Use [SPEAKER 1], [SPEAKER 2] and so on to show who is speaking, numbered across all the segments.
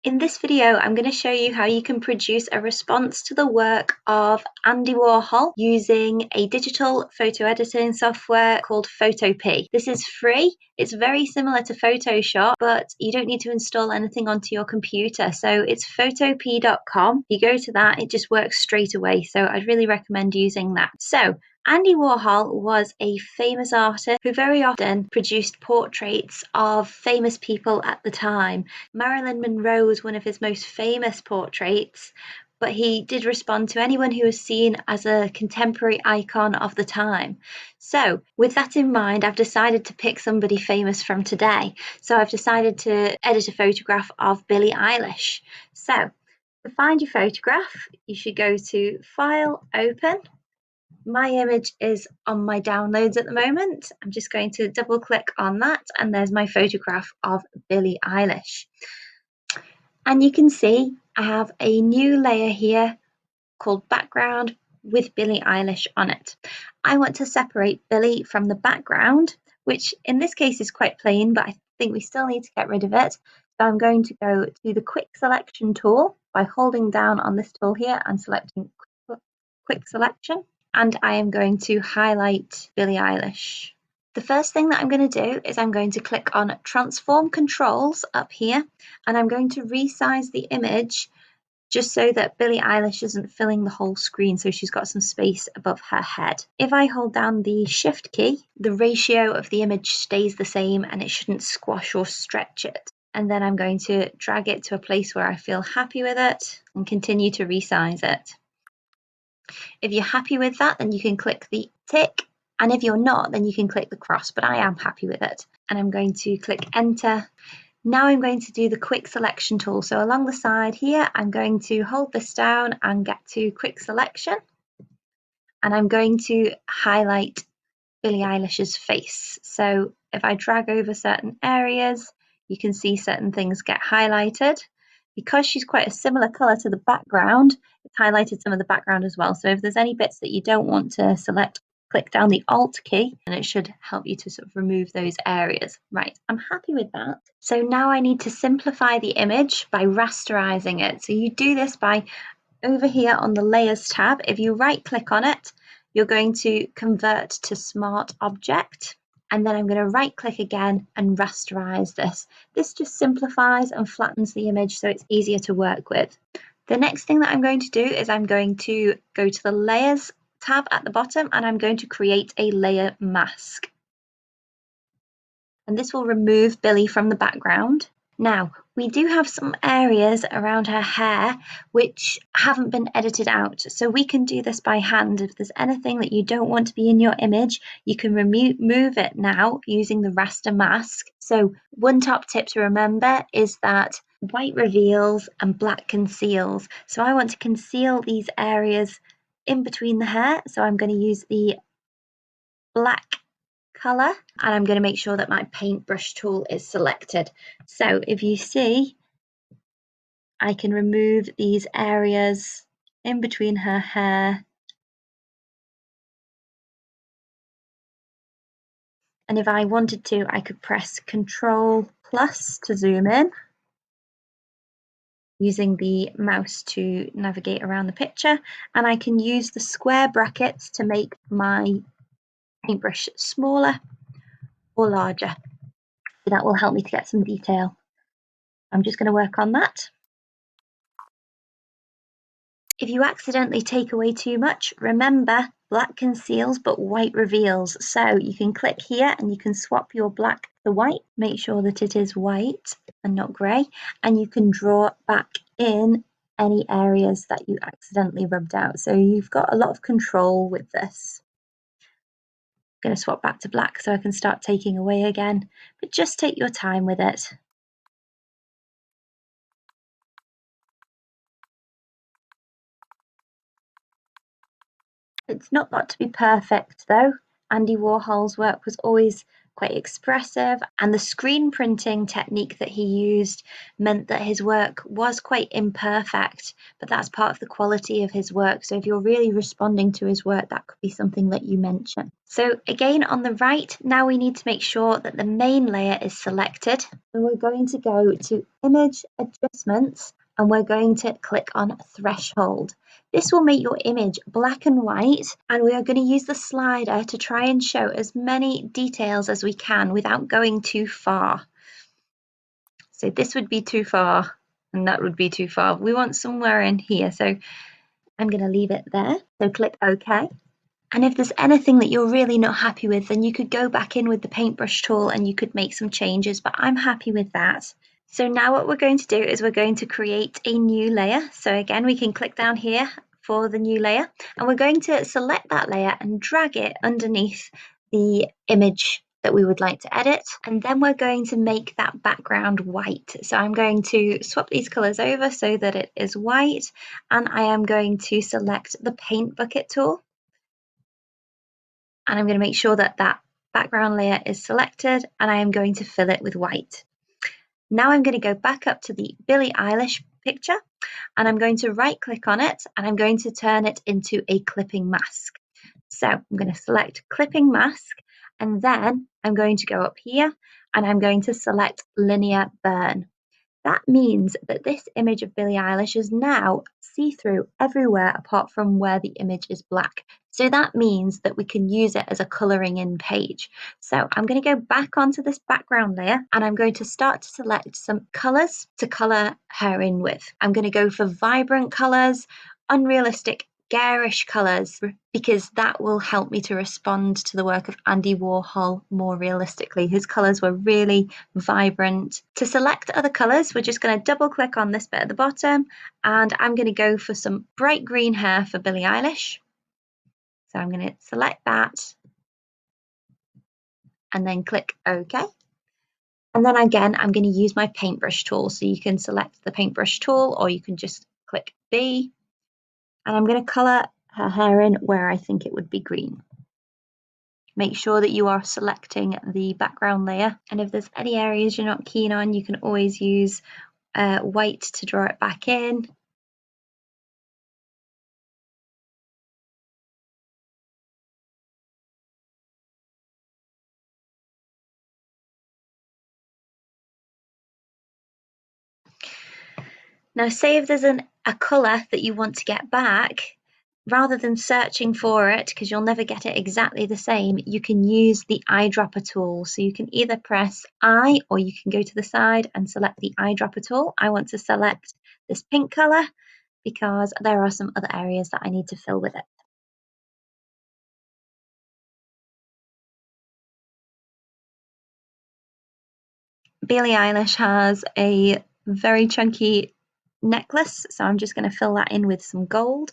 [SPEAKER 1] In this video, I'm going to show you how you can produce a response to the work of Andy Warhol using a digital photo editing software called Photopea. This is free. It's very similar to Photoshop, but you don't need to install anything onto your computer. So it's photopea.com. You go to that, it just works straight away. So I'd really recommend using that. So Andy Warhol was a famous artist who very often produced portraits of famous people at the time. Marylin Monroe was one of his most famous portraits, but he did respond to anyone who was seen as a contemporary icon of the time. So, with that in mind, I've decided to pick somebody famous from today. So, I've decided to edit a photograph of Billie Eilish. So, to find your photograph, you should go to File, Open. My image is on my downloads at the moment. I'm just going to double click on that, and there's my photograph of Billie Eilish. And you can see I have a new layer here called background with Billie Eilish on it. I want to separate Billie from the background, which in this case is quite plain, but I think we still need to get rid of it. So I'm going to go to the quick selection tool by holding down on this tool here and selecting quick selection. And I am going to highlight Billie Eilish. The first thing that I'm going to do is I'm going to click on Transform Controls up here, and I'm going to resize the image just so that Billie Eilish isn't filling the whole screen, so she's got some space above her head. If I hold down the Shift key, the ratio of the image stays the same and it shouldn't squash or stretch it. And then I'm going to drag it to a place where I feel happy with it and continue to resize it. If you're happy with that, then you can click the tick. And if you're not, then you can click the cross, but I am happy with it. And I'm going to click enter. Now I'm going to do the quick selection tool. So along the side here, I'm going to hold this down and get to quick selection. And I'm going to highlight Billie Eilish's face. So if I drag over certain areas, you can see certain things get highlighted. Because she's quite a similar colour to the background, it's highlighted some of the background as well. So if there's any bits that you don't want to select, click down the Alt key and it should help you to sort of remove those areas. Right, I'm happy with that. So now I need to simplify the image by rasterizing it. So you do this by over here on the Layers tab. If you right click on it, you're going to convert to Smart Object. And then I'm going to right click again and rasterize this. This just simplifies and flattens the image so it's easier to work with. The next thing that I'm going to do is I'm going to go to the Layers tab at the bottom and I'm going to create a layer mask. And this will remove Billie from the background. Now, we do have some areas around her hair which haven't been edited out. So we can do this by hand. If there's anything that you don't want to be in your image, you can remove it now using the Raster Mask. So one top tip to remember is that white reveals and black conceals. So I want to conceal these areas in between the hair. So I'm going to use the black colour and I'm going to make sure that my paintbrush tool is selected. So if you see, I can remove these areas in between her hair. And if I wanted to, I could press Control plus to zoom in using the mouse to navigate around the picture. And I can use the square brackets to make my paintbrush smaller or larger. So that will help me to get some detail. I'm just going to work on that. If you accidentally take away too much, remember black conceals but white reveals. So you can click here and you can swap your black to white. Make sure that it is white and not grey. And you can draw back in any areas that you accidentally rubbed out. So you've got a lot of control with this. I'm going to swap back to black so I can start taking away again. But just take your time with it. It's not got to be perfect though. Andy Warhol's work was always quite expressive, and the screen printing technique that he used meant that his work was quite imperfect, but that's part of the quality of his work. So if you're really responding to his work, that could be something that you mention. So again, on the right, now we need to make sure that the main layer is selected. And we're going to go to Image Adjustments, and we're going to click on Threshold. This will make your image black and white, and we are going to use the slider to try and show as many details as we can without going too far. So this would be too far, and that would be too far. We want somewhere in here, so I'm going to leave it there. So click OK. And if there's anything that you're really not happy with, then you could go back in with the paintbrush tool and you could make some changes, but I'm happy with that. So now what we're going to do is we're going to create a new layer. So again, we can click down here for the new layer, and we're going to select that layer and drag it underneath the image that we would like to edit. And then we're going to make that background white. So I'm going to swap these colors over so that it is white, and I am going to select the paint bucket tool. And I'm going to make sure that that background layer is selected, and I am going to fill it with white. Now I'm going to go back up to the Billie Eilish picture, and I'm going to right click on it, and I'm going to turn it into a clipping mask. So I'm going to select clipping mask, and then I'm going to go up here and I'm going to select linear burn. That means that this image of Billie Eilish is now see-through everywhere apart from where the image is black. So that means that we can use it as a colouring in page. So I'm going to go back onto this background layer, and I'm going to start to select some colours to colour her in with. I'm going to go for vibrant colours, unrealistic garish colours, because that will help me to respond to the work of Andy Warhol more realistically. His colours were really vibrant. To select other colours, we're just going to double click on this bit at the bottom, and I'm going to go for some bright green hair for Billie Eilish. So I'm going to select that and then click OK. And then again, I'm going to use my paintbrush tool. So you can select the paintbrush tool, or you can just click B. And I'm going to colour her hair in where I think it would be green. Make sure that you are selecting the background layer. And if there's any areas you're not keen on, you can always use white to draw it back in. Now, say if there's a colour that you want to get back, rather than searching for it, because you'll never get it exactly the same, you can use the eyedropper tool. So you can either press I, or you can go to the side and select the eyedropper tool. I want to select this pink colour because there are some other areas that I need to fill with it. Billie Eilish has a very chunky necklace, so I'm just going to fill that in with some gold.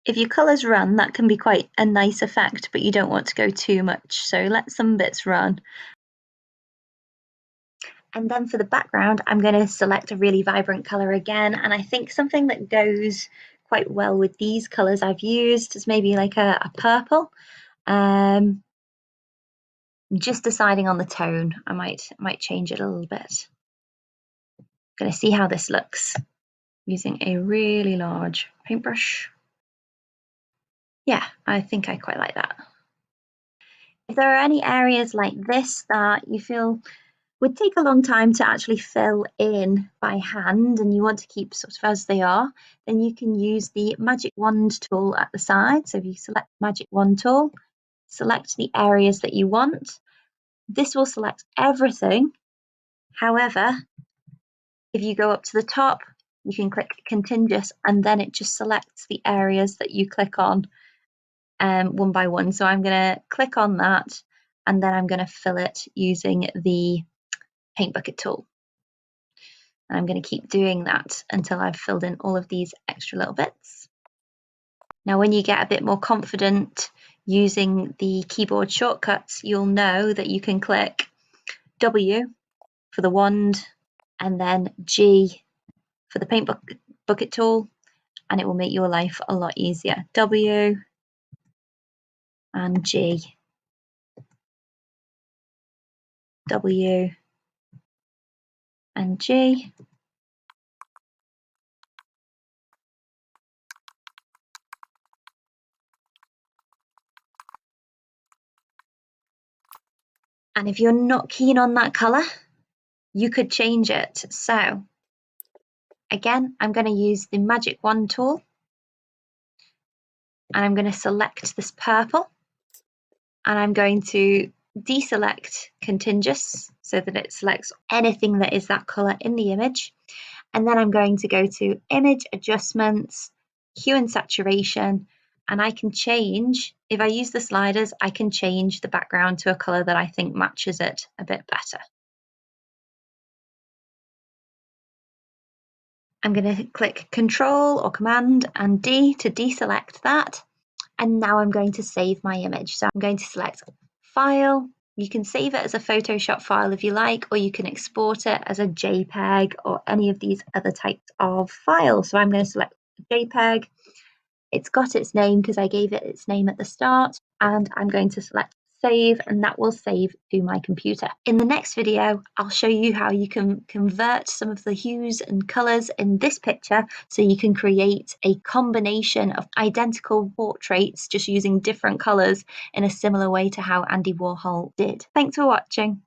[SPEAKER 1] If your colours run, that can be quite a nice effect, but you don't want to go too much, so let some bits run. And then for the background, I'm going to select a really vibrant colour again, and I think something that goes quite well with these colours I've used is maybe like a purple. Just deciding on the tone, I might change it a little bit. Going to see how this looks using a really large paintbrush. Yeah, I think I quite like that. If there are any areas like this that you feel would take a long time to actually fill in by hand and you want to keep sort of as they are, then you can use the magic wand tool at the side. So if you select magic wand tool, select the areas that you want. This will select everything. However, if you go up to the top, you can click contiguous, and then it just selects the areas that you click on one by one. So I'm going to click on that, and then I'm going to fill it using the paint bucket tool. And I'm going to keep doing that until I've filled in all of these extra little bits. Now, when you get a bit more confident using the keyboard shortcuts, you'll know that you can click W for the wand and then G for the paint bucket tool, and it will make your life a lot easier. W and G. W and G. And if you're not keen on that colour, you could change it. So again, I'm going to use the Magic Wand tool, and I'm going to select this purple, and I'm going to deselect contiguous so that it selects anything that is that colour in the image. And then I'm going to go to Image Adjustments, Hue and Saturation, and I can change, if I use the sliders, I can change the background to a colour that I think matches it a bit better. I'm going to click Control or Command and D to deselect that. And now I'm going to save my image. So I'm going to select File. You can save it as a Photoshop file if you like, or you can export it as a JPEG or any of these other types of files. So I'm going to select JPEG. It's got its name because I gave it its name at the start, and I'm going to select Save, and that will save to my computer. In the next video, I'll show you how you can convert some of the hues and colours in this picture so you can create a combination of identical portraits just using different colours in a similar way to how Andy Warhol did. Thanks for watching.